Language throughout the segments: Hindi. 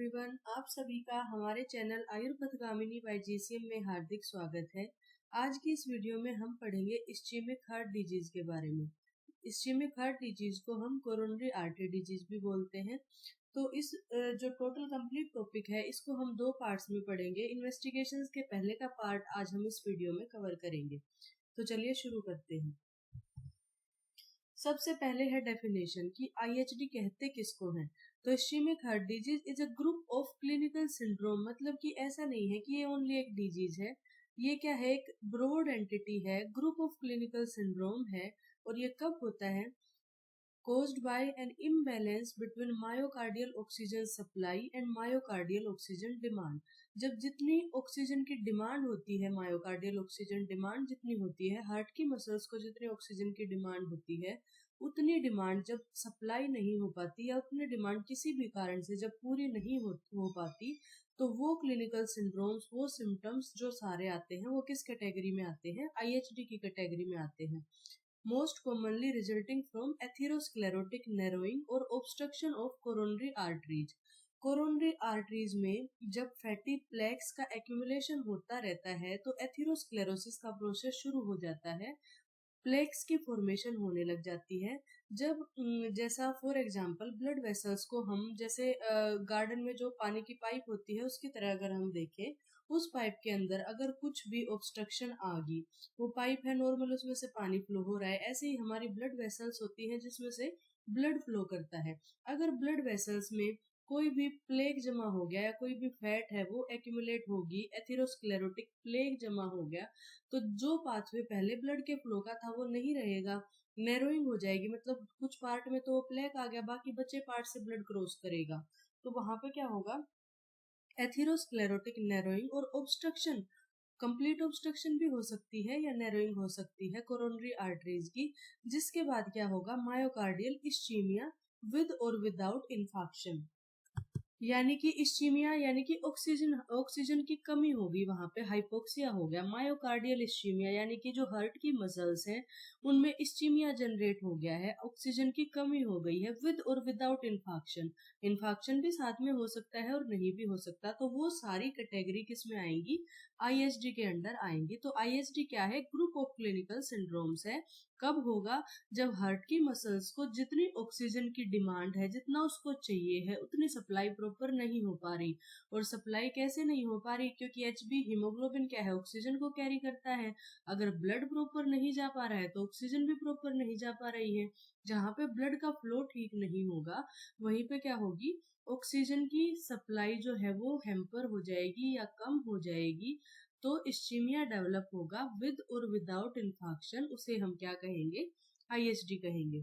एवरीवन, आप सभी का हमारे चैनल आयुर्पथगामिनी बाय जीसीएम में हार्दिक स्वागत है। आज की इस वीडियो में हम पढ़ेंगे इस्चेमिक हार्ट डिजीज के बारे में। इस्चेमिक हार्ट डिजीज को हम कोरोनरी आर्टरी डिजीज भी बोलते हैं। तो इस जो टोटल कंप्लीट टॉपिक है इसको हम दो पार्ट्स में पढ़ेंगे। इन्वेस्टिगेशंस के पहले का पार्ट आज हम इस वीडियो में कवर करेंगे। तो चलिए शुरू करते हैं। सबसे पहले है डेफिनेशन कि आईएचडी कहते किसको हैं। तो ischaemic heart disease is a group of clinical syndrome, मतलब कि ऐसा नहीं है कि ये ओनली एक डिजीज है। ये क्या है, एक ब्रॉड एंटिटी है, ग्रुप ऑफ क्लिनिकल सिंड्रोम है। और ये कब होता है? caused by an imbalance between myocardial oxygen supply and myocardial oxygen demand। जब जितनी ऑक्सीजन की डिमांड होती है, मायोकार्डियल ऑक्सीजन डिमांड जितनी होती है, हार्ट की मसल्स को जितनी ऑक्सीजन की डिमांड होती है, उतनी डिमांड जब सप्लाई नहीं हो पाती या उतनी डिमांड किसी भी कारण से जब पूरी नहीं हो पाती, तो वो क्लिनिकल सिंड्रोम्स, वो सिम्टम्स जो सारे आते हैं वो किस कैटेगरी में आते हैं? आईएचडी की कैटेगरी में आते हैं। most commonly resulting from atherosclerotic narrowing or obstruction of coronary arteries। Coronary arteries में जब फैटी प्लेक्स का एक्यूमुलेशन होता रहता है तो एथेरोस्क्लेरोसिस का प्रोसेस शुरू हो जाता है, प्लेक्स की फॉर्मेशन होने लग जाती है। जब जैसा फॉर एग्जांपल ब्लड वेसल्स को हम जैसे गार्डन में जो पानी की पाइप होती है उसकी तरह अगर हम देखें, उस पाइप के अंदर अगर कुछ भी ऑब्स्ट्रक्शन आ गई, वो पाइप है नॉर्मल, उसमें से पानी फ्लो हो रहा है, ऐसे ही हमारी ब्लड वेसल्स होती हैं जिसमें से ब्लड फ्लो करता है। अगर ब्लड वेसल्स में कोई भी प्लेग जमा हो गया या कोई भी फैट है वो एक्यूमुलेट होगी, एथेरोस्क्लेरोटिक प्लेग जमा हो गया, तो जो पाथवे पहले ब्लड के फ्लो का था वो नहीं रहेगा, नैरोइंग हो जाएगी। मतलब कुछ पार्ट में तो प्लेग आ गया, बाकी बचे पार्ट से ब्लड क्रॉस करेगा, तो वहां पे क्या होगा? एथेरोस्क्लेरोटिक नैरोइंग और ऑब्स्ट्रक्शन, कंप्लीट ऑब्स्ट्रक्शन भी हो सकती है या नैरोइंग हो सकती है कोरोनरी आर्टरीज की। जिसके बाद क्या होगा? मायोकार्डियल इस्चीमिया विद और विदाउट इंफाक्शन, यानी कि इस्चीमिया यानी कि ऑक्सीजन की कमी होगी, वहां पे हाइपोक्सिया हो गया। मायोकार्डियल इस्चीमिया यानी कि जो हार्ट की मसल्स हैं उनमें इस्चीमिया जनरेट हो गया है, ऑक्सीजन की कमी हो गई है, विद और विदाउट इन्फाक्शन। इन्फाक्शन भी साथ में हो सकता है और नहीं भी हो सकता। तो वो सारी कैटेगरी किस में आएंगी? आईएचडी के अंडर आएंगी। तो आईएचडी क्या है? ग्रुप ऑफ क्लिनिकल सिंड्रोम्स है। कब होगा? जब हार्ट की मसल्स को जितनी ऑक्सीजन की डिमांड है, जितना उसको चाहिए है, उतनी सप्लाई प्रॉपर नहीं हो पा रही। और सप्लाई कैसे नहीं हो पा रही? क्योंकि एचबी हीमोग्लोबिन क्या है? ऑक्सीजन को कैरी करता है। अगर ब्लड प्रॉपर नहीं जा पा रहा है तो ऑक्सीजन भी प्रॉपर नहीं जा पा रही है। जहां पे ब्लड का फ्लो ठीक नहीं होगा वहीं पे क्या होगी? ऑक्सीजन की सप्लाई जो है वो हैम्पर हो जाएगी या कम हो जाएगी। तो इस्चीमिया डेवलप होगा विद और विदाउट इन्फाक्शन, उसे हम क्या कहेंगे? आईएचडी कहेंगे।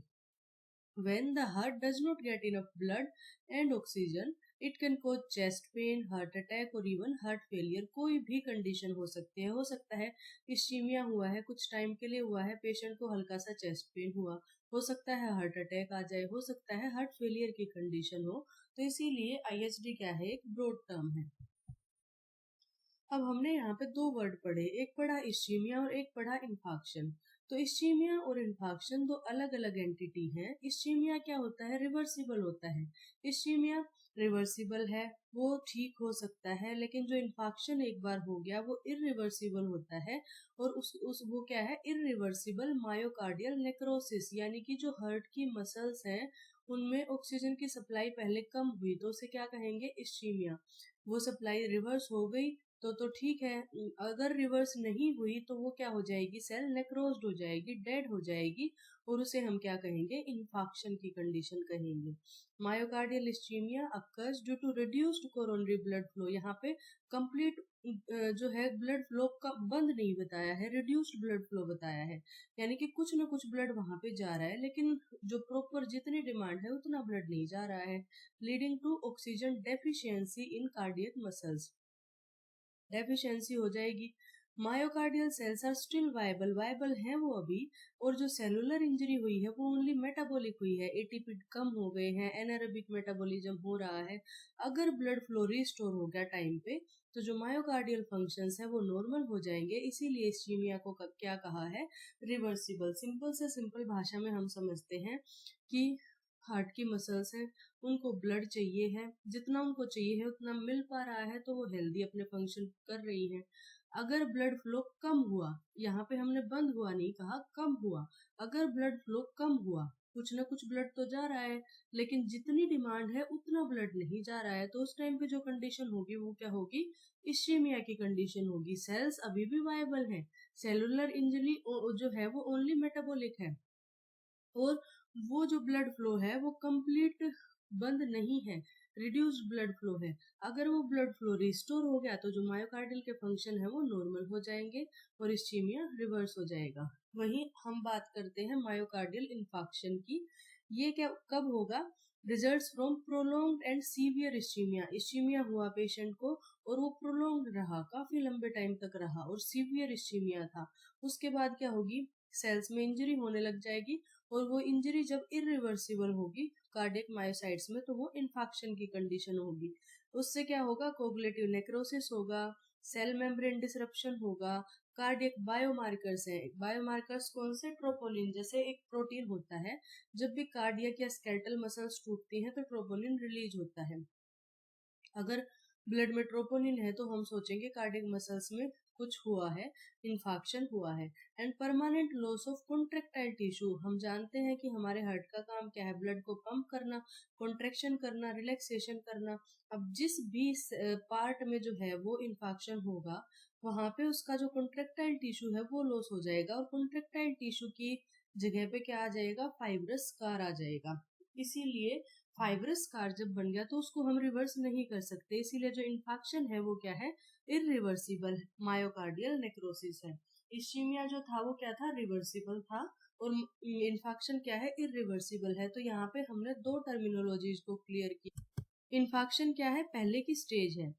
When the heart does not get enough blood and oxygen, it can cause chest pain, heart attack और even heart failure। कोई भी कंडीशन हो सकती है। हो सकता है इस्चीमिया हुआ है, कुछ टाइम के लिए हुआ है, पेशेंट को हल्का सा चेस्ट पेन हुआ, हो सकता है हार्ट अटैक आ जाए, हो सकता है हार्ट फेलियर की कंडीशन हो। तो इसीलिए आईएचडी क्या है? एक ब्रॉड टर्म है। अब हमने यहाँ पे दो वर्ड पढ़े, एक पढ़ा इस्चीमिया और एक पढ़ा इन्फाक्शन। तो इस्चीमिया और इन्फाक्शन दो अलग अलग एंटिटी हैं। इस्चीमिया क्या होता है? रिवर्सिबल होता है। इस्चीमिया रिवर्सिबल है, वो ठीक हो सकता है, लेकिन जो इन्फाक्शन एक बार हो गया वो इरिवर्सिबल होता है। और उस वो क्या है? इरिवर्सिबल मायोकार्डियल नेक्रोसिस, यानी कि जो हार्ट की मसल्स हैं उनमें ऑक्सीजन की सप्लाई पहले कम हुई तो उसे क्या कहेंगे? इस्चीमिया। वो सप्लाई रिवर्स हो गई तो ठीक है। अगर रिवर्स नहीं हुई तो वो क्या हो जाएगी? सेल नेक्रोज्ड हो जाएगी, डेड हो जाएगी, और उसे हम क्या कहेंगे? इन्फाक्शन की कंडीशन कहेंगे। Myocardial ischaemia occurs due to reduced coronary blood flow. यहाँ पे कंप्लीट जो है ब्लड फ्लो का बंद नहीं बताया है, रिड्यूस्ड ब्लड फ्लो बताया है, यानी कि कुछ ना कुछ ब्लड वहां पे जा रहा है लेकिन जो प्रॉपर जितनी डिमांड है उतना ब्लड नहीं जा रहा है, leading to oxygen deficiency in cardiac muscles. Deficiency हो जाएगी। Myocardial cells are still viable, viable है वो अभी, और जो सेलुलर इंजरी हुई है वो ओनली मेटाबॉलिक हुई है, एटीपी कम हो गए हैं, एनारोबिक मेटाबॉलिज्म हो रहा है। अगर ब्लड फ्लो रिस्टोर हो गया टाइम पे तो जो मायोकार्डियल फंक्शंस है वो नॉर्मल हो जाएंगे। इसीलिए इस्चीमिया को क्या कहा है? रिवर्सिबल। सिंपल से सिंपल भाषा में हम समझते हैं कि हार्ट की मसल्स हैं उनको ब्लड चाहिए है, जितना उनको चाहिए है उतना मिल पा रहा है तो वो हेल्दी अपने फंक्शन कर रही हैं। अगर ब्लड फ्लो कम हुआ, यहाँ पे हमने बंद हुआ नहीं कहा, कम हुआ, अगर ब्लड फ्लो कम हुआ, कुछ ना कुछ ब्लड तो जा रहा है लेकिन जितनी डिमांड है उतना ब्लड नहीं जा रहा है, तो उस टाइम पे जो कंडीशन होगी वो क्या होगी, इश्चेमिया की कंडीशन होगी। सेल्स अभी भी वायबल हैं, सेलुलर इंजरी जो है वो ओनली मेटाबॉलिक है, और वो जो ब्लड फ्लो है वो कंप्लीट बंद नहीं है, रिड्यूस्ड ब्लड फ्लो है। अगर वो ब्लड फ्लो रिस्टोर हो गया तो जो मायोकार्डियल के फंक्शन है वो नॉर्मल हो जाएंगे और इश्चेमिया रिवर्स हो जाएगा। वहीं हम बात करते हैं मायोकार्डियल इंफाक्शन की। ये क्या कब होगा, results from prolonged and severe ischaemia, ischaemia हुआ पेशेंट को और वो प्रोलॉन्ग्ड रहा, काफी लंबे टाइम तक रहा और सीवियर इश्चेमिया था। उसके बाद क्या होगी, सेल्स में इंजरी होने लग जाएगी और वो इंजरी जब इरिवर्सिबल होगी कार्डियक मायोसाइट्स में तो वो इन्फाक्शन की कंडीशन होगी। उससे क्या होगा, कोगुलेटिव नेक्रोसिस होगा, सेल मेम्ब्रेन डिसरप्शन होगा, कार्डियक बायोमार्कर्स हैं, बायोमार्कर्स कौन से, ट्रोपोनिन जैसे एक प्रोटीन होता है, जब भी कार्डियक या स्केलेटल मसल्स टूटती हैं तो ट्रोपोनिन रिलीज होता है। अगर ब्लड में ट्रोपोनिन है तो हम सोचेंगे कार्डियक मसल्स में कुछ हुआ है, इन्फाक्शन हुआ है। And permanent loss of contractile tissue, हम जानते हैं कि हमारे हार्ट का काम क्या है, ब्लड को पंप करना, कॉन्ट्रेक्शन करना, रिलैक्सेशन करना। अब जिस भी पार्ट में जो है वो इन्फाक्शन होगा वहां पे उसका जो कॉन्ट्रेक्टाइल टिश्यू है वो लॉस हो जाएगा और कॉन्ट्रेक्टाइल टिश्यू की जगह पे क्या आ जाएगा, फाइब्रस स्कार आ जाएगा। इसीलिए फाइब्रस स्कार जब बन गया तो उसको हम रिवर्स नहीं कर सकते, इसीलिए जो इन्फेक्शन है वो क्या है, इरिवर्सिबल मायोकार्डियल नेक्रोसिस है। इश्चेमिया जो था वो क्या था, रिवर्सिबल था, और इन्फेक्शन क्या है, इरिवर्सिबल है। तो यहाँ पे हमने दो टर्मिनोलॉजीज को क्लियर किया। इन्फेक्शन क्या है, पहले की स्टेज है,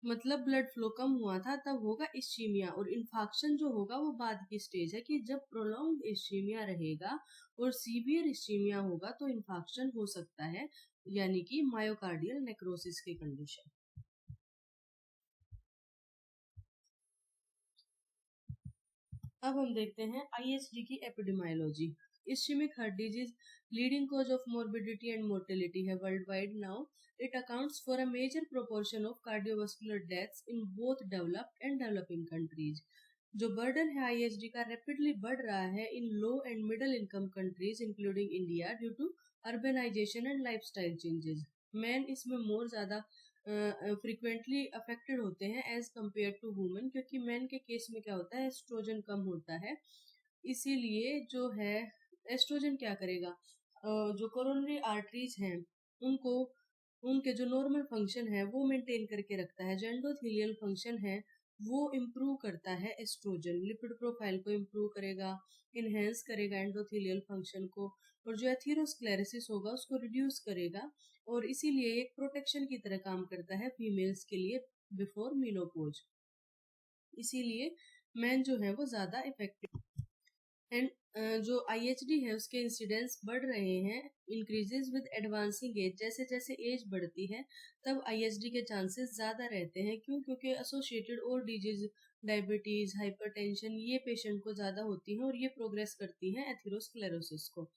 मतलब ब्लड फ्लो कम हुआ था तब होगा इश्चीमिया, और इन्फाक्शन जो होगा वो बाद की स्टेज है कि जब प्रोलॉन्ग इश्चीमिया रहेगा और सीवियर इश्चीमिया होगा तो इन्फाक्शन हो सकता है, यानी कि मायोकार्डियल नेक्रोसिस की कंडीशन। अब हम देखते हैं आईएचडी की epidemiology. Ischaemic heart disease leading cause of morbidity and mortality है world wide now. It accounts for a major proportion of cardiovascular deaths in both developed and developing countries. जो बर्डन है आईएचडी का रैपिडली बढ़ रहा है in low and middle income countries including India due to urbanisation and lifestyle changes. Man इसमें मोर ज्यादा फ्रिक्वेंटली अफेक्टेड होते हैं एज कम्पेयर टू वुमेन, क्योंकि मेन के केस में क्या होता है, एस्ट्रोजन कम होता है। इसीलिए जो है एस्ट्रोजन क्या करेगा, जो कोरोनरी आर्टरीज हैं उनको, उनके जो नॉर्मल फंक्शन है वो मेंटेन करके रखता है, जो एंडोथेलियल फंक्शन है वो इम्प्रूव करता है एस्ट्रोजन, लिपिड प्रोफाइल को इम्प्रूव करेगा, इनहेंस करेगा एंडोथेलियल फंक्शन को, और जो एथेरोस्क्लेरोसिस होगा उसको रिड्यूस करेगा, और इसीलिए एक प्रोटेक्शन की तरह काम करता है फीमेल्स के लिए बिफोर मीनोपॉज। इसीलिए मैन जो है वो ज्यादा इफेक्टिव। एंड जो आईएचडी है उसके इंसिडेंस बढ़ रहे हैं, इंक्रीजेज विद एडवांसिंग एज, जैसे जैसे एज बढ़ती है तब आईएचडी के चांसेस ज्यादा रहते हैं। क्यों, क्योंकि एसोसिएटेड और डिजीज, डायबिटीज, हाइपरटेंशन, ये पेशेंट को ज्यादा होती हैं और ये प्रोग्रेस करती हैं एथेरोस्क्लेरोसिस को।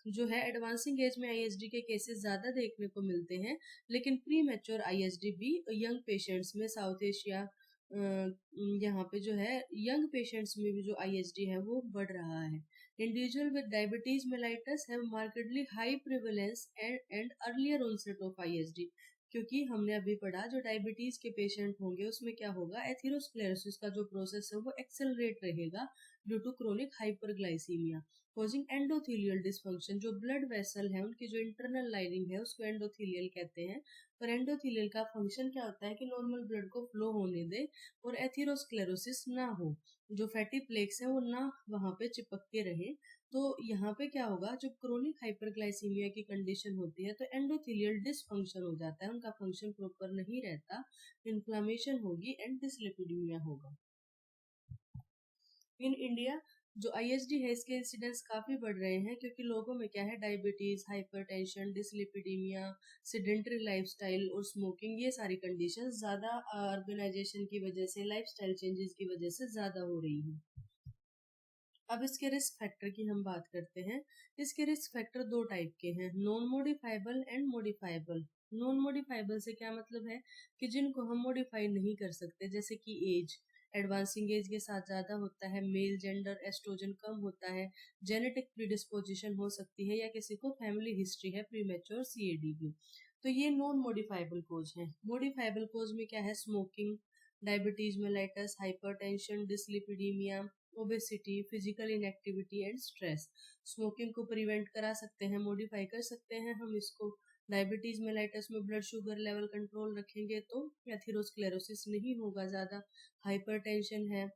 जो है एडवांसिंग एज में आईएचडी के केसेस ज्यादा देखने को मिलते हैं, लेकिन प्री मैच्योर आईएचडी भी यंग पेशेंट्स में, साउथ एशिया यहाँ पे जो है यंग पेशेंट्स में भी जो आईएचडी है वो बढ़ रहा है। Individual with diabetes mellitus have markedly high prevalence and earlier onset of IHD, क्योंकि हमने अभी पढ़ा जो डायबिटीज के पेशेंट होंगे उसमें क्या होगा, एथेरोस्क्लेरोसिस का जो प्रोसेस है वो एक्सेलरेट रहेगा due to chronic hyperglycaemia causing endothelial dysfunction. जो ब्लड वेसल है उनकी जो इंटरनल लाइनिंग है उसको एंडोथेलियल कहते हैं, पर एंडोथेलियल का फंक्शन क्या होता है कि नॉर्मल ब्लड को फ्लो होने दे और एथेरोस्क्लेरोसिस ना हो, जो फैटी प्लेक्स है वो ना वहां पे चिपक के रहे। तो यहाँ पे क्या होगा, जब क्रोनिक हाइपरग्लाइसीमिया की कंडीशन होती है तो एंडोथेलियल डिसफंक्शन हो जाता है, उनका फंक्शन प्रॉपर नहीं रहता, इन्फ्लामेशन होगी एंड डिसलिपिडीमिया होगा। इन इंडिया जो आईएचडी है इसके इंसिडेंस काफी बढ़ रहे हैं, क्योंकि लोगों में क्या है, diabetes, hypertension, dyslipidaemia, sedentary lifestyle और स्मोकिंग, ये सारी कंडीशंस ज्यादा अर्बनाइजेशन की वजह से, लाइफस्टाइल चेंजेस की वजह से ज्यादा हो रही हैं। अब इसके रिस्क फैक्टर की हम बात करते हैं। इसके रिस्क फैक्टर दो टाइप के हैं, non modifiable and modifiable. Non modifiable से क्या मतलब है कि जिनको हम मॉडिफाई नहीं कर सकते, जैसे कि एज, एडवांसिंग एज के साथ ज्यादा होता है, मेल जेंडर एस्ट्रोजन कम होता है, जेनेटिक प्रीडिस्पोजिशन हो सकती है, या किसी को फैमिली हिस्ट्री है प्रीमेच्योर CAD। तो ये नॉन मॉडिफाइबल कोज है। मॉडिफाइबल कोज में क्या है, smoking, diabetes mellitus, hypertension, dyslipidaemia, obesity, physical inactivity and stress. Smoking को प्रिवेंट करा सकते हैं, मॉडिफाई कर सकते हैं हम इसको। डायबिटीज मेलाइटस में ब्लड शुगर लेवल कंट्रोल रखेंगे तो एथेरोस्क्लेरोसिस नहीं होगा ज्यादा। हाइपरटेंशन है,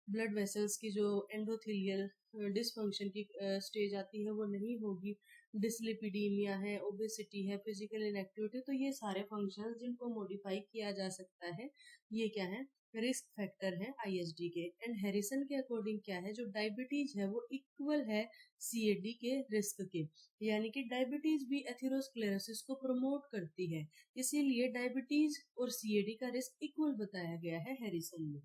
ब्लड वेसल्स की जो एंडोथेलियल डिसफंक्शन की स्टेज आती है वो नहीं होगी। डिसलिपिडीमिया है, ओबेसिटी है, फिजिकल इनएक्टिविटी, तो ये सारे फंक्शंस जिनको मॉडिफाई किया जा सकता है, ये क्या है, रिस्क फैक्टर है IHD के। एंड हैरिसन के अकॉर्डिंग क्या है, जो डायबिटीज है वो इक्वल है CAD के रिस्क के, यानी कि डायबिटीज भी एथेरोस्क्लेरोसिस को प्रमोट करती है, इसीलिए डायबिटीज और CAD का रिस्क इक्वल बताया गया है हैरिसन में।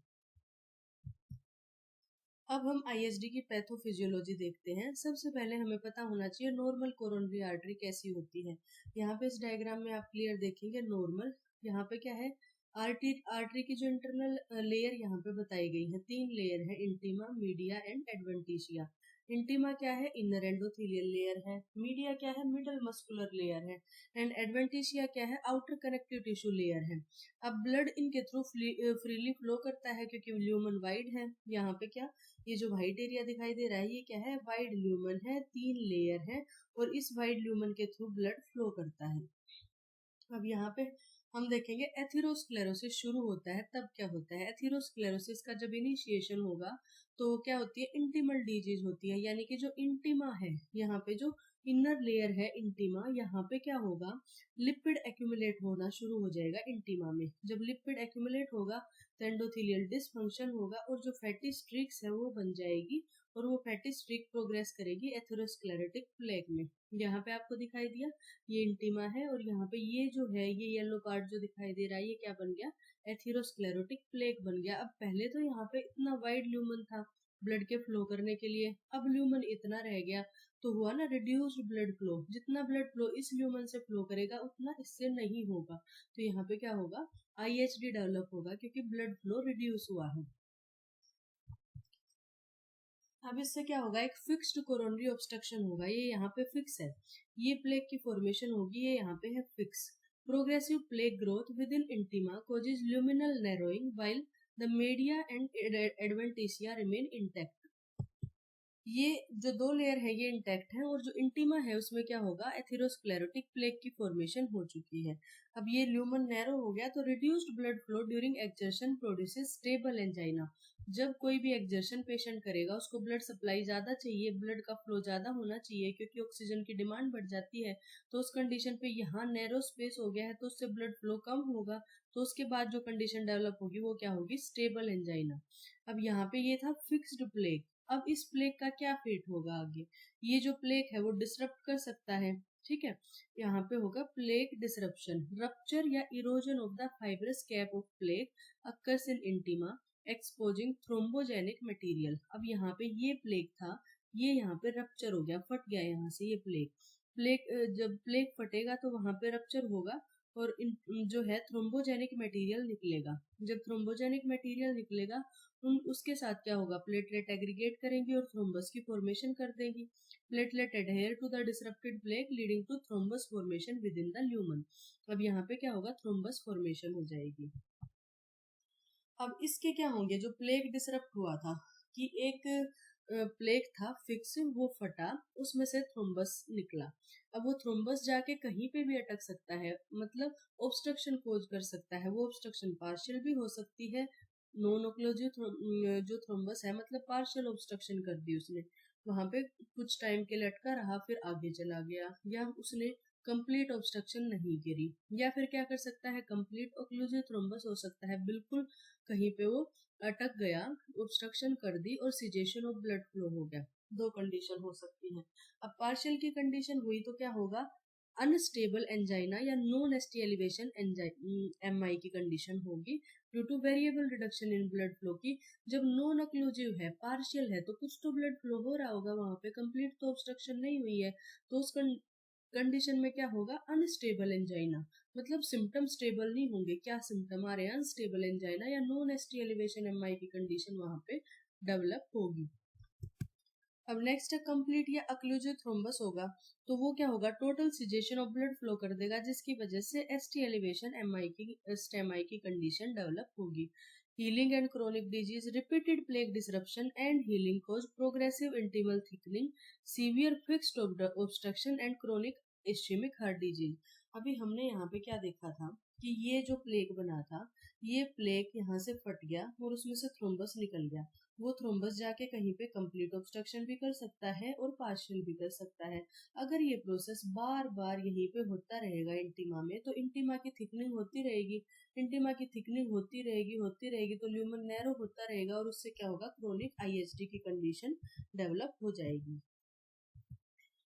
अब हम IHD की पैथोफिजियोलॉजी देखते हैं। सबसे पहले हमें पता होना चाहिए नॉर्मल कोरोनरी आर्टरी कैसी होती है। यहाँ पे इस डायग्राम में आप क्लियर देखेंगे नॉर्मल, यहाँ पे क्या है, आर्टरी की जो इंटरनल लेयर यहाँ पे बताई गई है, 3 लेयर है, intima, media and adventitia. Intima क्या है, इनर एंडोथेलियल लेयर है, मीडिया क्या है, मिडल मस्कुलर लेयर है, एंड एडवेंटिशिया क्या है, आउटर कनेक्टिव टिश्यू लेयर है। अब ब्लड इनके थ्रू फ्रीली फ्लो करता है क्योंकि ल्यूमन वाइड है। यहाँ पे क्या, ये जो व्हाइट एरिया दिखाई दे रहा है, ये क्या है, वाइड ल्यूमन है, 3 लेयर है, और इस वाइड ल्यूमन के थ्रू ब्लड फ्लो करता है। अब यहाँ पे हम देखेंगे एथेरोस्क्लेरोसिस शुरू होता है तब क्या होता है। एथेरोस्क्लेरोसिस का जब इनिशिएशन होगा तो क्या होती है, इंटीमल डिजीज होती है, यानी कि जो इंटीमा है, यहाँ पे जो इनर लेयर है इंटीमा, यहाँ पे क्या होगा, लिपिड एक्यूमुलेट होना शुरू हो जाएगा इंटीमा में। जब लिपिड एक्यूमुलेट होगा तो एंडोथेलियल डिसफंक्शन होगा और जो फैटी स्ट्रिक्स है वो बन जाएगी, और वो फैटी स्ट्रिक प्रोग्रेस करेगी एथेरोस्क्लेरोटिक प्लेग में। यहाँ पे आपको दिखाई दिया ये इंटीमा है, और यहाँ पे ये जो है, ये येलो पार्ट जो दिखाई दे रहा है, ये क्या बन गया, एथेरोस्क्लेरोटिक प्लेग बन गया। अब पहले तो यहाँ पे इतना वाइड ल्यूमन था ब्लड के फ्लो करने के लिए, अब ल्यूमन इतना रह गया तो हुआ ना रिड्यूस्ड ब्लड फ्लो। जितना ब्लड फ्लो इस ल्यूमन से फ्लो करेगा उतना इससे नहीं होगा, तो यहाँ पे क्या होगा, IHD डेवलप होगा क्योंकि ब्लड फ्लो रिड्यूस हुआ है। अब इससे क्या होगा, एक फिक्स्ड कोरोनरी ऑब्स्ट्रक्शन होगा, ये यहाँ पे फिक्स है, ये प्लेग की फॉर्मेशन होगी, ये यहाँ पे है fix. Progressive plague growth with in intima causes luminal narrowing while the media and adventitia remain intact। ये जो दो लेयर है ये इंटैक्ट है, और जो इंटीमा है उसमें क्या होगा, एथेरोस्क्लेरोटिक प्लेग की फॉर्मेशन हो चुकी है। अब ये ल्यूमन नैरो हो गया तो reduced blood flow during exertion produces stable angina. जब कोई भी एक्सर्शन पेशेंट करेगा उसको ब्लड सप्लाई ज्यादा चाहिए, ब्लड का फ्लो ज्यादा होना चाहिए क्योंकि ऑक्सीजन की डिमांड बढ़ जाती है, तो उस कंडीशन पे यहाँ नैरो स्पेस हो गया है तो उससे ब्लड फ्लो कम होगा, तो उसके बाद जो कंडीशन डेवलप होगी वो क्या होगी, स्टेबल एंजाइना। अब यहाँ पे ये था फिक्स्ड प्लेग। अब इस प्लेग का क्या फेट होगा आगे, ये जो प्लेग है वो डिसरप्ट कर सकता है, ठीक है। यहाँ पे होगा प्लेग डिसरप्शन, रप्चर या erosion of the fibrous cap of plague occurs in intima exposing thrombogenic material. अब यहाँ पे ये प्लेग था, ये यहाँ पे रप्चर हो गया, फट गया यहाँ से ये प्लेग। जब प्लेग फटेगा तो वहां पे रप्चर होगा और जो है थ्रोम्बोजेनिक मटेरियल निकलेगा। जब थ्रोम्बोजेनिक मटेरियल निकलेगा उसके साथ क्या होगा, प्लेटलेट एग्रीगेट करेंगी और थ्रोम्बस की फॉर्मेशन कर देंगी। Platelet adhere to the disrupted plaque leading to thrombus formation within the lumen. अब यहाँ पे क्या होगा, थ्रोम्बस फॉर्मेशन हो जाएगी। अब इसके क्या होंगे, जो प्लेग डिसरप्ट हुआ था कि एक प्लेग था फिक्स, वो फटा, उसमें से थ्रोम्बस निकला। अब वो थ्रोम्बस जाके कहीं पे भी अटक सकता है, मतलब ऑब्स्ट्रक्शन कोज कर सकता है। वो ऑब्स्ट्रक्शन पार्शियल भी हो सकती है, नॉन ओक्लूसिव जो थ्रोम्बस है मतलब पार्शियल ऑब्स्ट्रक्शन कर दी उसने, वहां पे कुछ टाइम के लिए अटका रहा फिर आगे चला गया, या उसने कंप्लीट ऑब्स्ट्रक्शन नहीं गिरी, या फिर क्या कर सकता है, कंप्लीट ओक्लूसिव थ्रोम्बस हो सकता है, बिल्कुल कहीं पे वो अटक गया, ऑब्स्ट्रक्शन कर दी और सिजेशन ऑफ ब्लड फ्लो हो गया। दो कंडीशन हो सकती है। अब पार्शियल की कंडीशन हुई तो क्या होगा, अनस्टेबल एंजाइना या नॉन एसटी एलिवेशन एमआई की कंडीशन होगी due two variable reduction in blood flow की। जब नॉन अक्लूसिव है, पार्शियल है, तो कुछ तो ब्लड फ्लो हो रहा होगा वहां पे, कंप्लीट तो ऑब्स्ट्रक्शन नहीं हुई है, तो उस कंडीशन में क्या होगा, अनस्टेबल एंजाइना। मतलब सिम्टम स्टेबल नहीं होंगे। क्या सिम्टम आ रहे हैं, अनस्टेबल एंजाइना या नॉन एसटी एलिवेशन एमआई की कंडीशन वहां पे डेवलप होगी। अब नेक्स्ट है कंप्लीट या अक्लूसिव थ्रोम्बस होगा, तो वो क्या होगा, total caseation of blood flow कर देगा, जिसकी वजह से एसटी एलिवेशन एमआई की स्टेमआई की कंडीशन डेवलप होगी। Healing and chronic disease, repeated plaque disruption and healing cause progressive intimal thickening, severe fixed obstruction and chronic ischaemic heart disease. अभी हमने यहाँ पे क्या देखा था कि ये जो प्लेग बना था, ये प्लेग यहाँ से फट गया और उसमें से थ्रोम्बस निकल गया। वो थ्रोम्बस जाके कहीं पे कंप्लीट ऑब्स्ट्रक्शन भी कर सकता है और पार्शियल भी कर सकता है। अगर ये प्रोसेस बार बार यहीं पे होता रहेगा इंटिमा में, तो इंटिमा की थिकनिंग होती रहेगी। इंटिमा की थिकनिंग होती रहेगी तो ल्यूमन नैरो होता रहेगा और उससे क्या होगा, क्रोनिक आईएचडी की कंडीशन डेवलप हो जाएगी।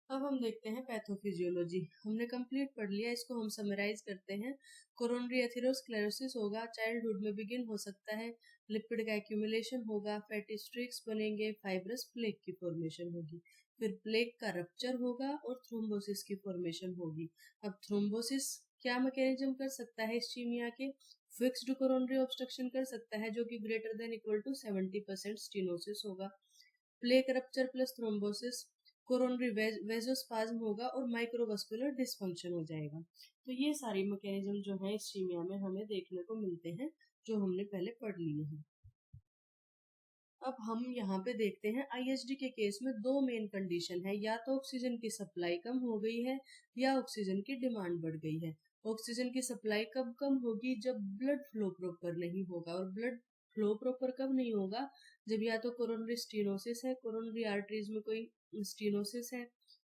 अब हम देखते हैं पैथोफिजियोलॉजी। हमने कंप्लीट पढ़ लिया, इसको हम समराइज करते हैं। कोरोनरी एथेरोस्क्लेरोसिस होगा, चाइल्डहुड में बिगिन हो सकता है, लिपिड का एक्यूमुलेशन होगा, फैटी स्ट्रिक्स बनेंगे, फाइब्रस प्लेक की फॉर्मेशन होगी, फिर प्लेक का रप्चर होगा और थ्रोम्बोसिस की फॉर्मेशन होगी। अब थ्रोम्बोसिस क्या मैकेनिज्म कर सकता है इस्चीमिया के, फिक्स्ड कोरोनरी ऑब्स्ट्रक्शन कर सकता है जो कि greater than equal to 70% stenosis होगा। Plaque rupture plus thrombosis, coronary vasospasm होगा और माइक्रोवास्कुलर डिसफंक्शन हो जाएगा। तो ये सारी मैकेनिज्म जो है इस्चीमिया में हमें देखने को मिलते हैं, जो हमने पहले पढ़ लिए हैं। अब हम यहाँ पे देखते हैं आईएचडी के केस में दो मेन कंडीशन है, या तो ऑक्सीजन की सप्लाई कम हो गई है या ऑक्सीजन की डिमांड बढ़ गई है। ऑक्सीजन की सप्लाई कब कम होगी, जब ब्लड फ्लो प्रॉपर नहीं होगा। और ब्लड फ्लो प्रॉपर कब नहीं होगा, जब या तो कोरोनरी स्टेनोसिस है, कोरोनरी आर्टरीज में कोई स्टेनोसिस है,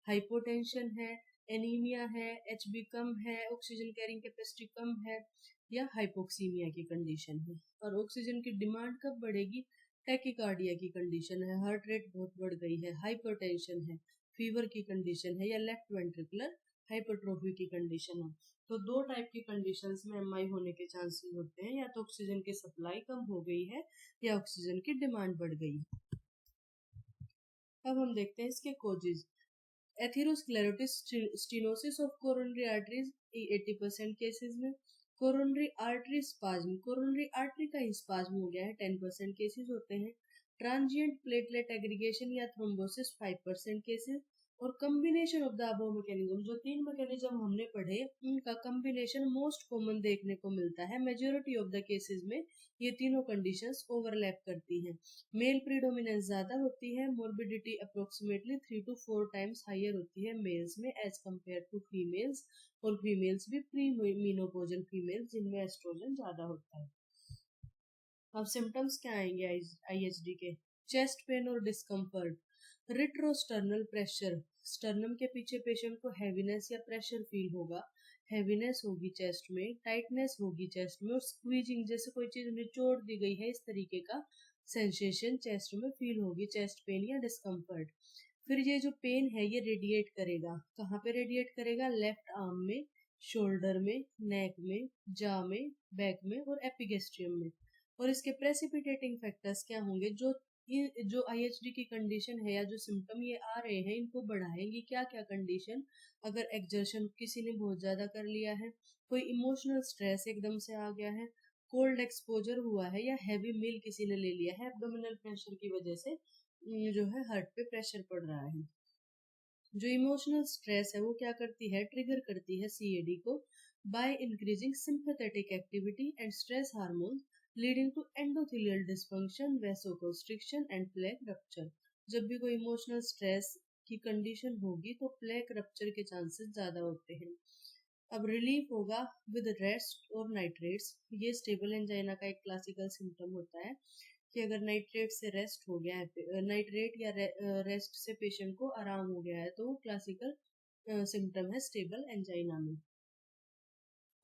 हाइपोटेंशन है, एनीमिया है, एचबी कम है, ऑक्सीजन कैरिंग कैपेसिटी कम है, या हाइपोक्सीमिया की कंडीशन है। और ऑक्सीजन की डिमांड कब बढ़ेगी, टैकीकार्डिया की कंडीशन है, हार्ट रेट बहुत बढ़ गई है, हाइपरटेंशन है, फीवर की कंडीशन है, या लेफ्ट वेंट्रिकुलर हाइपरट्रोफी की कंडीशन है। तो दो टाइप की कंडीशंस में एमआई होने के चांसेस होते हैं, या तो ऑक्सीजन की सप्लाई कम हो गई है या ऑक्सीजन की डिमांड बढ़ गई है। अब हम देखते हैं इसके causes. Atherosclerotic stenosis of coronary arteries 80% cases में, coronary artery spasm, coronary artery का ही स्पाज्म हो गया है 10% केसेस होते हैं, ट्रांजिएंट प्लेटलेट एग्रीगेशन या थ्रोम्बोसिस 5% केसेस, और combination of the above mechanism. जो तीन मैकेनिज्म हमने पढ़े उनका कॉम्बिनेशन मोस्ट कॉमन देखने को मिलता है। मेजोरिटी ऑफ द केसेस में ये तीनों कंडीशंस ओवरलैप करती हैं। मेल प्रीडोमिनेंस ज्यादा होती है, morbidity approximately 3 to 4 times higher होती है मेल्स में एज कम्पेयर टू फीमेल्स, और फीमेल्स भी प्री मीनोपॉजल फीमेल्स जिनमें एस्ट्रोजन ज्यादा होता है। अब सिम्टम्स क्या आएंगे आईएचडी के, चेस्ट पेन और डिस्कम्फर्ट, रिट्रोस्टर्नल प्रेशर, स्टर्नम के पीछे पेशेंट को हैवीनेस या प्रेशर फील होगा, हैवीनेस होगी चेस्ट में, टाइटनेस होगी चेस्ट में, और स्क्वीजिंग जैसे कोई चीज निचोड़ दी गई है इस तरीके का सेंसेशन चेस्ट में फील होगी, चेस्ट पेन या डिस्कम्फर्ट। फिर ये जो पेन है ये रेडिएट करेगा, कहाँ पे रेडिएट करेगा, लेफ्ट आर्म में, शोल्डर में, नेक में, जा में, बैक में और एपिगेस्ट्रियम में। और इसके प्रेसिपिटेटिंग फैक्टर्स क्या होंगे, जो आईएचडी की कंडीशन है या जो सिम्टम ये आ रहे हैं इनको बढ़ाएंगी क्या क्या कंडीशन, अगर एक्सर्शन किसी ने बहुत ज्यादा कर लिया है, कोई इमोशनल स्ट्रेस एकदम से आ गया है, कोल्ड एक्सपोजर हुआ है, या हैवी मील किसी ने ले लिया है, एब्डोमिनल प्रेशर की वजह से जो है हार्ट पे प्रेशर पड़ रहा है। जो इमोशनल स्ट्रेस है वो क्या करती है, ट्रिगर करती है सीएडी को by increasing sympathetic activity and stress hormone leading to endothelial dysfunction, vasoconstriction and plaque rupture. जब भी कोई इमोशनल स्ट्रेस की कंडीशन होगी तो प्लेक रप्चर के चांसेस ज्यादा होते हैं। अब रिलीफ होगा विद रेस्ट और नाइट्रेट्स। ये स्टेबल एंजाइना का एक क्लासिकल सिम्टम होता है कि अगर नाइट्रेट से रेस्ट हो गया है, नाइट्रेट या रेस्ट से पेशेंट को आराम हो गया है, तो वो क्लासिकल सिम्टम है स्टेबल एंजाइना में।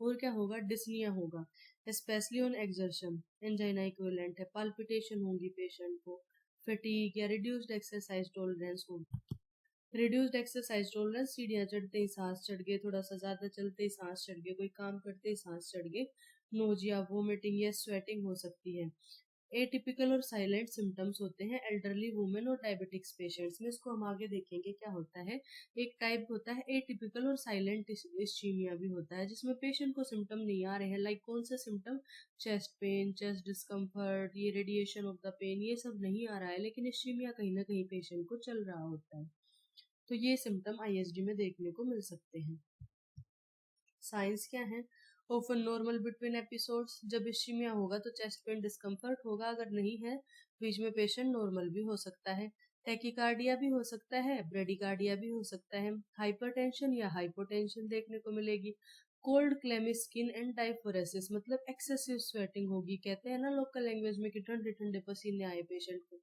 और क्या होगा, डिस्निया होगा specially on exertion, angina equivalent है, पाल्पिटेशन होगी पेशेंट को, फटीग या रिड्यूस्ड एक्सरसाइज टॉलरेंस होगी। रिड्यूस्ड एक्सरसाइज टॉलरेंस, सीढ़ियाँ चढ़ते ही सांस चढ़ गए, थोड़ा सा ज्यादा चलते ही सांस चढ़ गए, कोई काम करते ही सांस चढ़ गए, नोजिया, वोमिटिंग या स्वेटिंग हो सकती है। एटिपिकल और साइलेंट सिम्टम्स होते हैं एल्डरली वुमेन और डायबिटिक्स पेशेंट्स में। इसको हम आगे देखेंगे क्या होता है। एक टाइप होता है एटिपिकल और साइलेंट इस्चीमिया भी होता है, जिसमें पेशेंट को सिम्टम नहीं आ रहे हैं। लाइक कौन सा symptom, chest pain, chest discomfort, ये रेडिएशन ऑफ द पेन, ये सब नहीं आ रहा है, लेकिन इस्चीमिया कहीं ना कहीं पेशेंट को चल रहा होता है। तो ये सिम्टम आईएसडी में देखने को मिल सकते हैं। साइंस क्या है, ऑफन नॉर्मल बिटवीन एपिसोड्स, जब इस्चीमिया होगा तो चेस्ट पेन डिस्कम्फर्ट होगा, अगर नहीं है बीच में पेशेंट नॉर्मल भी हो सकता है। टैकीकार्डिया भी हो सकता है, ब्रेडिकार्डिया भी हो सकता है। हाइपरटेंशन या हाइपोटेंशन देखने को मिलेगी। Cold clammy skin and diaphoresis, मतलब एक्सेसिव स्वेटिंग होगी। कहते हैं ना लोकल लैंग्वेज में कि ठंडे ठंडे पसीने आए पेशेंट को,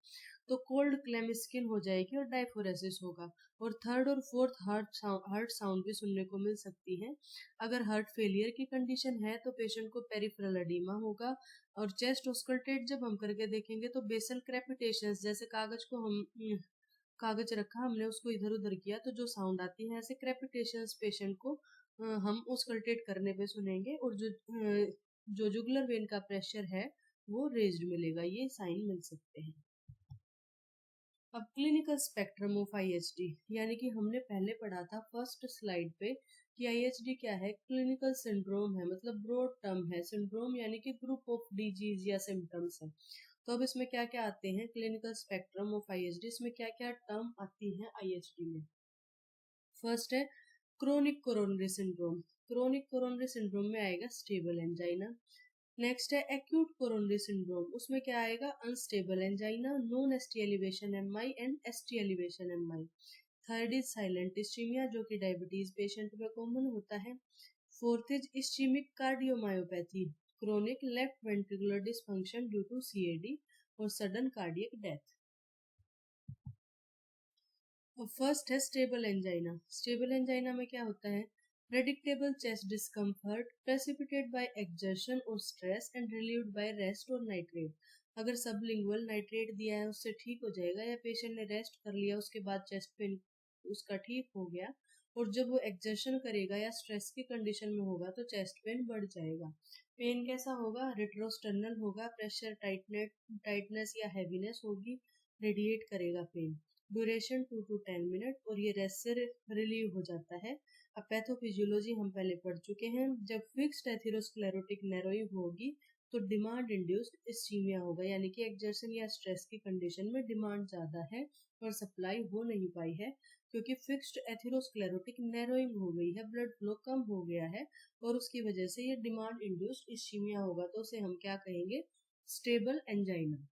तो कोल्ड क्लेमी स्किन हो जाएगी और डायफोरेसिस होगा। और थर्ड और फोर्थ हार्ट साउंड भी सुनने को मिल सकती है। अगर हार्ट फेलियर की कंडीशन है तो पेशेंट को पेरिफेरल एडिमा होगा। और चेस्ट ऑस्कल्टेट जब हम करके देखेंगे तो बेसल क्रेपिटेशंस, जैसे कागज को हम कागज रखा हमने उसको इधर उधर किया तो जो साउंड आती है, ऐसे क्रेपिटेशंस पेशेंट को हम ऑस्कल्टेट करने पे सुनेंगे। और जो जुगुलर वेन का प्रेशर है वो रेज्ड मिलेगा। ये साइन मिल सकते हैं। अब क्लिनिकल स्पेक्ट्रम ऑफ आईएचडी, यानी कि हमने पहले पढ़ा था फर्स्ट स्लाइड पे कि आईएचडी क्या है, क्लिनिकल सिंड्रोम है, मतलब ब्रॉड टर्म है। सिंड्रोम यानी कि ग्रुप ऑफ डिजीज या सिम्टम्स है। तो अब इसमें क्या क्या आते हैं, क्लिनिकल स्पेक्ट्रम ऑफ आईएचडी, इसमें क्या क्या टर्म आती हैं आईएचडी में। फर्स्ट है chronic coronary syndrome. Chronic coronary syndrome में आएगा स्टेबल एंजाइना। नेक्स्ट है एक्यूट कोरोनरी सिंड्रोम, उसमें क्या आएगा, unstable angina, non ST elevation MI and ST elevation MI. Third is silent ischaemia, जो कि डायबिटीज पेशेंट में कॉमन होता है। Fourth is ischaemic cardiomyopathy, chronic left ventricular dysfunction due to CAD और सडन कार्डियक डेथ। और फर्स्ट है स्टेबल एंजाइना। स्टेबल एंजाइना में क्या होता है, predictable chest discomfort precipitated by exertion और stress and relieved by rest और नाइट्रेट। अगर सबलिंगुअल नाइट्रेट दिया है उससे ठीक हो जाएगा, या पेशेंट ने रेस्ट कर लिया उसके बाद चेस्ट पेन उसका ठीक हो गया, और जब वो एक्सर्शन करेगा या स्ट्रेस की कंडीशन में होगा तो चेस्ट पेन बढ़ जाएगा। पेन कैसा होगा, रेट्रोस्टर्नल होगा, प्रेशर टाइटनेस या हैवीनेस होगी, रेडिएट करेगा पेन। ड्यूरेशन 2 to 10 मिनट, और ये रेस्ट से रिलीव हो जाता है। अब पैथोफिजियोलॉजी हम पहले पढ़ चुके हैं। जब फिक्स्ड एथेरोस्क्लेरोटिक नैरोइंग होगी तो डिमांड इंड्यूस्ड इस्चीमिया होगा, यानी कि एक्सर्शन या स्ट्रेस की कंडीशन में डिमांड ज्यादा है और सप्लाई हो नहीं पाई है, क्योंकि फिक्स्ड एथेरोस्क्लेरोटिक नैरोइंग हो गई है, ब्लड फ्लो कम हो गया है, और उसकी वजह से ये डिमांड इंड्यूस्ड इस्चीमिया होगा। तो उसे हम क्या कहेंगे, stable angina.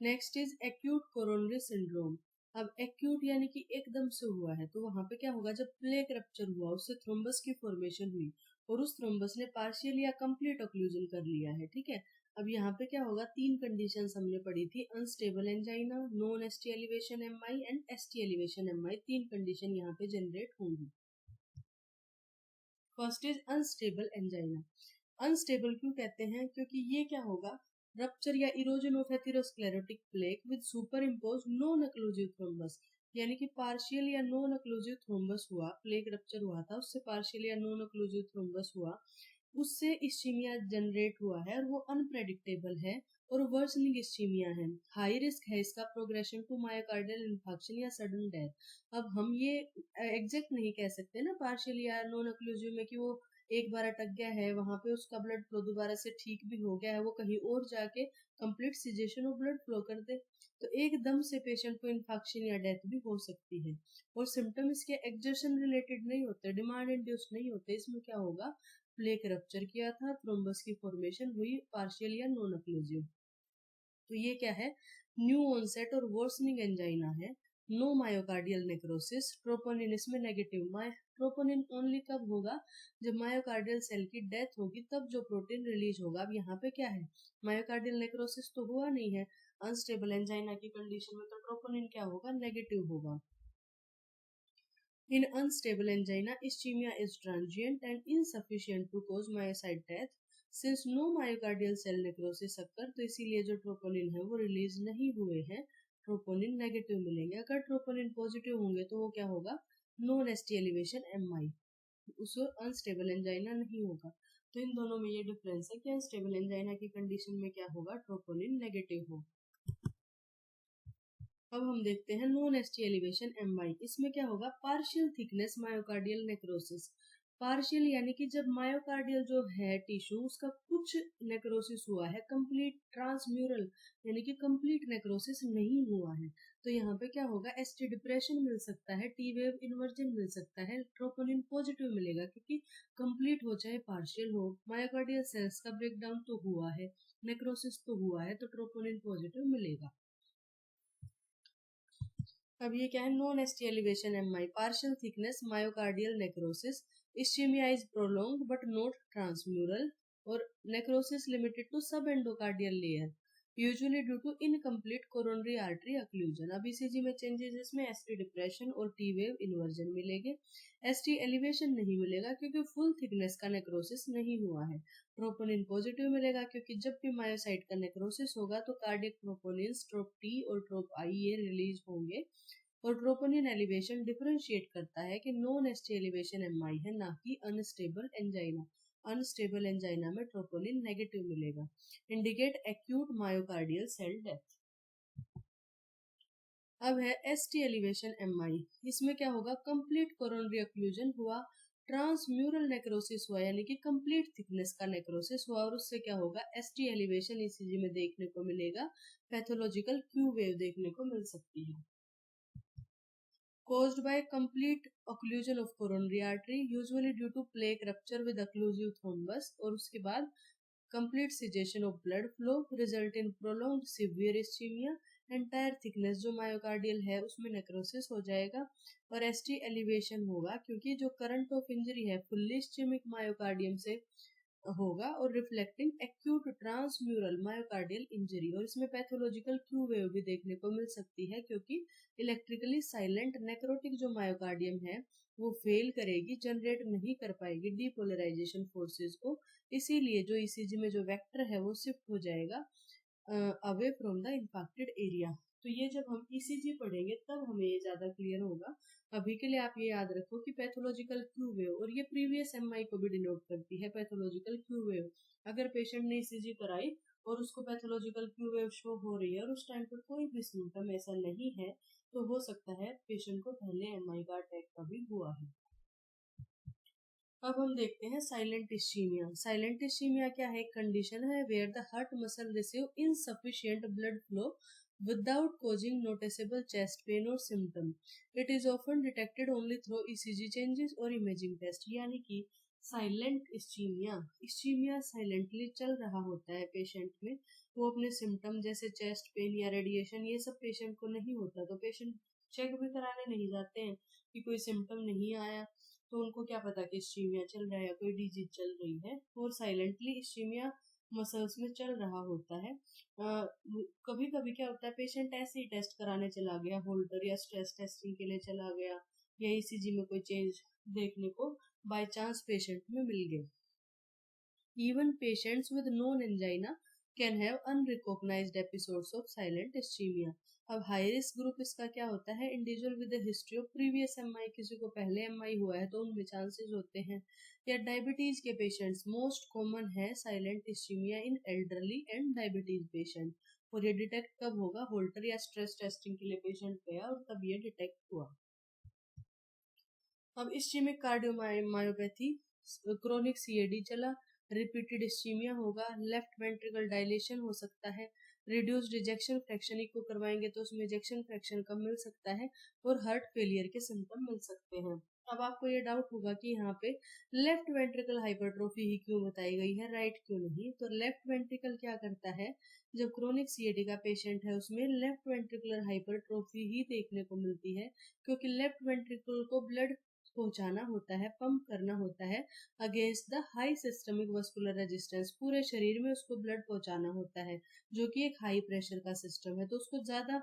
Next is acute coronary syndrome. अब एक्यूट यानी कि एकदम से हुआ है, तो वहां पे क्या होगा, जब प्लेक रप्चर हुआ उससे थ्रोम्बस की फॉर्मेशन हुई और उस थ्रोम्बस ने पार्शियल या कंप्लीट ऑक्लूजन कर लिया है, ठीक है। अब यहाँ पे क्या होगा, तीन कंडीशंस हमने पढ़ी थी, unstable angina, non ST elevation MI and ST elevation MI. तीन कंडीशन यहाँ पे जनरेट होंगी। First is unstable angina. Unstable क्यों कहते हैं, क्योंकि ये क्या होगा, रप्चर या erosion of atherosclerotic plaque with super impose non occlusive thrombus, यानी कि पार्शियल या नॉन अक्लूसिव थ्रोम्बस हुआ, प्लेक रप्चर हुआ था उससे पार्शियल या नॉन अक्लूसिव थ्रोम्बस हुआ, उससे इस्चीमिया जनरेट हुआ है और वो अनप्रेडिक्टेबल है और वर्सनिंग इस्चीमिया है। हाई रिस्क है इसका प्रोग्रेशन टू मायोकार्डियल इन्फार्क्शन या सडन डेथ। अब हम ये एग्जैक्ट नहीं कह सकते ना पार्शियल या नॉन अक्लूसिव में कि वो एक बार अटक गया है, वहां पे उसका ब्लड फ्लो दोबारा से ठीक भी हो गया है, वो कहीं और जाके कंप्लीट सिजेशन और ब्लड फ्लो कर दे, तो एकदम से पेशेंट को इन्फेक्शन या डेथ भी हो सकती है। और सिम्टम इसके एक्सर्शन रिलेटेड नहीं होते, डिमांड इंड्यूस्ड नहीं होते। इसमें क्या होगा, प्लेक रप्चर किया था, थ्रोम्बस की फॉर्मेशन हुई, पार्शियल या नॉन अक्लूसिव। तो ये क्या है, न्यू ऑनसेट और वर्सनिंग एंजाइना है। नो मायोकार्डियल नेक्रोसिस, ट्रोपोनिन इसमें नेगेटिव। ट्रोपोनिन ओनली कब होगा, जब मायोकार्डियल सेल की डेथ होगी तब जो प्रोटीन रिलीज होगा। अब यहाँ पे क्या है, मायोकार्डियल नेक्रोसिस तो हुआ नहीं है, अनस्टेबल एंजाइना की कंडीशन में तो ट्रोपोनिन क्या होगा, नेगेटिव होगा। In unstable angina, ischemia is transient and insufficient to cause myocyte death. Since no myocardial cell necrosis occur, तो इसीलिए जो ट्रोपोनिन है वो रिलीज नहीं हुए हैं, ट्रोपोनिन नेगेटिव मिलेंगे। अगर ट्रोपोनिन पॉजिटिव होंगे तो वो क्या होगा, नॉन एसटी एलिवेशन MI, उसको अनस्टेबल एंजाइना नहीं होगा। तो इन दोनों में ये डिफरेंस है कि अनस्टेबल एंजाइना की कंडीशन में क्या होगा, ट्रोपोनिन नेगेटिव हो। अब हम देखते हैं नॉन एसटी एलिवेशन MI। इसमें क्या होगा, partial thickness myocardial necrosis. Partial यानी कि जब मायोकार्डियल जो है टिश्यू उसका कुछ नेक्रोसिस हुआ है, कंप्लीट ट्रांसम्यूरल यानी कि कंप्लीट नेक्रोसिस नहीं हुआ है, तो यहाँ पे क्या होगा, एसटी डिप्रेशन मिल सकता है, टी वेव इन्वर्जन मिल सकता है, ट्रोपोनिन पॉजिटिव मिलेगा क्योंकि कंप्लीट हो चाहे पार्शियल हो, मायोकार्डियल सेल्स का ब्रेकडाउन तो हुआ है, नेक्रोसिस तो हुआ है, तो ट्रोपोनिन पॉजिटिव मिलेगा। अब ये क्या है, non ST elevation MI, partial thickness myocardial necrosis, ischaemia is prolong but not transmural, और necrosis limited to sub endocardial layer, usually due to incomplete coronary artery occlusion. अब ईसीजी में चेंजेस इसमें एसटी डिप्रेशन और टी वेव इन्वर्जन मिलेंगे, एसटी एलिवेशन नहीं मिलेगा क्योंकि फुल थिकनेस का नेक्रोसिस नहीं हुआ है। ट्रोपोनिन पॉजिटिव मिलेगा क्योंकि जब भी मायोसाइट का नेक्रोसिस होगा तो कार्डियक ट्रोपोनिन, ट्रोप टी और ट्रोप आई ये रिलीज होंगे। और ट्रोपोनिन एलिवेशन डिफरेंशिएट करता है कि नॉन एसटी एलिवेशन MI है, ना कि अनस्टेबल एंजाइना। अनस्टेबल एंजाइना में ट्रोपोनिन नेगेटिव मिलेगा। Indicate acute myocardial cell death. अब है एसटी एलिवेशन MI। इसमें क्या होगा, कंप्लीट कोरोनरी अक्लूजन हुआ, ट्रांसम्यूरल नेक्रोसिस हुआ यानी कि कंप्लीट थिकनेस का नेक्रोसिस हुआ, और उससे क्या होगा, एसटी एलिवेशन ईसीजी में देखने को मिलेगा, पैथोलॉजिकल क्यू वेव देखने को मिल सकती है। caused by complete occlusion of coronary artery, usually due to plaque rupture with occlusive thrombus, और उसके बाद complete cessation of blood flow result in prolonged severe ischemia, entire thickness जो मायोकार्डियल है उसमें नेक्रोसिस हो जाएगा, और एसटी एलिवेशन होगा क्योंकि जो करंट ऑफ इंजरी है फुल्ली इस्चेमिक मायोकार्डियम से होगा, और reflecting acute transmural myocardial injury, और इसमें पैथोलॉजिकल क्यू वेव भी देखने को मिल सकती है क्योंकि इलेक्ट्रिकली साइलेंट नेक्रोटिक जो मायोकार्डियम है वो फेल करेगी, जनरेट नहीं कर पाएगी डीपोलराइजेशन फोर्सेस को, इसीलिए जो ईसीजी में जो वेक्टर है वो शिफ्ट हो जाएगा away from the infected area. तो ये जब हम ईसीजी पढ़ेंगे तब हमें ये ज्यादा क्लियर होगा। अभी के लिए आप ये याद रखो कि पैथोलॉजिकल क्यू वेव, और ये प्रीवियस MI को भी डिनोट करती है, पैथोलॉजिकल क्यू वेव। अगर पेशेंट ने ईसीजी कराई और उसको पैथोलॉजिकल क्यू वेव शो हो रही है और उस टाइम पर कोई भी सिम्टम ऐसा नहीं है, तो हो सकता है पेशेंट को पहले MI का अटैक कभी हुआ है। अब हम देखते हैं साइलेंट इस्चीमिया। साइलेंट इस्चीमिया क्या है, एक कंडीशन है where the heart muscle receive insufficient blood flow without causing noticeable chest pain or symptom. It is often detected only through ECG changes or imaging test। यानी कि साइलेंट इस्चीमिया, इस्चीमिया साइलेंटली चल रहा होता है पेशेंट में, वो अपने सिम्टम जैसे चेस्ट पेन या रेडिएशन ये सब पेशेंट को नहीं होता, तो पेशेंट चेक भी कराने नहीं जाते हैं कि कोई सिम्टम नहीं आया, तो उनको क्या पता कि इस्चीमिया चल रहा है या कोई डिजीज चल रही है, और साइलेंटली इस्चीमिया मसल्स में चल रहा होता है। कभी कभी क्या होता है, पेशेंट ऐसे ही टेस्ट कराने चला गया, होल्टर या स्ट्रेस टेस्टिंग के लिए चला गया, या ईसीजी में कोई चेंज देखने को बाय चांस पेशेंट में मिल गए। Even patients with known angina can have unrecognised episodes of silent ischaemia. अब हाई रिस्क ग्रुप इसका क्या होता है, individual with history of previous MI, किसी को पहले MI हुआ है तो उनमें चांसेस होते हैं, या डायबिटीज के पेशेंट्स, मोस्ट कॉमन है silent ischaemia in elderly and diabetes patient. और ये डिटेक्ट कब होगा, होल्टर या स्ट्रेस टेस्टिंग के लिए पेशेंट गया और तब ये डिटेक्ट हुआ। अब इस्चीमिक कार्डियोमायोपैथी, क्रोनिक CAD चला, रिपीटेड इस्चीमिया होगा, लेफ्ट वेंट्रिकल डायलेशन हो सकता है, रिड्यूस्ड इजेक्शन फ्रैक्शन इको करवाएंगे तो उसमें इजेक्शन फ्रैक्शन कम मिल सकता है, और हार्ट फेलियर के सिम्टम मिल सकते हैं। अब आपको ये डाउट होगा कि यहाँ पे लेफ्ट वेंट्रिकल हाइपरट्रोफी ही क्यों बताई गई है, राइट क्यों नहीं, तो लेफ्ट वेंट्रिकल क्या करता है, जब क्रोनिक CAD का पेशेंट है उसमें लेफ्ट वेंट्रिकुलर हाइपरट्रोफी ही देखने को मिलती है, क्योंकि लेफ्ट वेंट्रिकल को ब्लड पहुंचाना होता है, पंप करना होता है against the high systemic vascular resistance, पूरे शरीर में उसको ब्लड पहुंचाना होता है जो कि एक हाई प्रेशर का सिस्टम है, तो उसको ज्यादा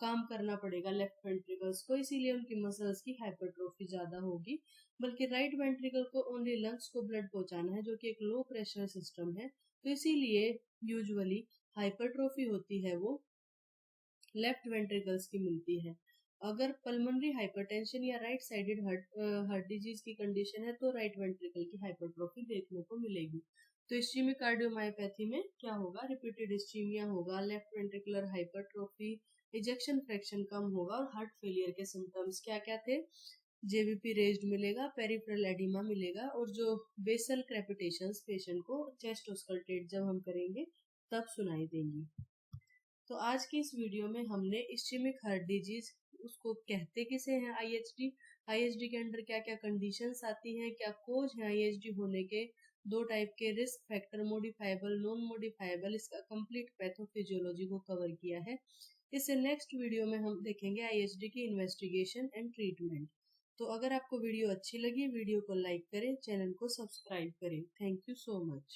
काम करना पड़ेगा लेफ्ट वेंट्रिकल्स को, इसीलिए उनकी मसल्स की हाइपरट्रोफी ज्यादा होगी। बल्कि राइट वेंट्रिकल को ओनली लंग्स को ब्लड पहुंचाना है जो कि एक लो प्रेशर सिस्टम है, तो इसीलिए यूजुअली हाइपरट्रोफी होती है वो लेफ्ट वेंट्रिकल्स की मिलती है। अगर पल्मोनरी हाइपरटेंशन या राइट साइडेड हार्ट डिजीज की कंडीशन है तो राइट वेंट्रिकल की हाइपरट्रोफी देखने को मिलेगी। तो इस्चेमिक कार्डियोमायोपैथी में क्या होगा, रिपीटेड इस्चीमिया होगा, left ventricular hypertrophy, ejection fraction कम होगा और हार्ट फेलियर के सिम्टम्स क्या क्या थे, जेवीपी रेज्ड मिलेगा, पेरिफेरल एडिमा मिलेगा और जो बेसल क्रेपिटेशंस पेशेंट को चेस्ट ऑस्कल्टेट जब हम करेंगे तब सुनाई देंगी। तो आज की इस वीडियो में हमने इस्चेमिक हार्ट डिजीज, उसको कहते किसे हैं आईएचडी, आईएचडी के अंदर क्या क्या कंडीशंस आती हैं, क्या कोज है आईएचडी होने के, दो टाइप के risk factor, modifiable non modifiable, इसका कंप्लीट पैथोफिजियोलॉजी को कवर किया है। इससे नेक्स्ट वीडियो में हम देखेंगे आईएचडी की इन्वेस्टिगेशन एंड ट्रीटमेंट। तो अगर आपको वीडियो अच्छी लगी, वीडियो को लाइक करें, चैनल को सब्सक्राइब करें। Thank you so much.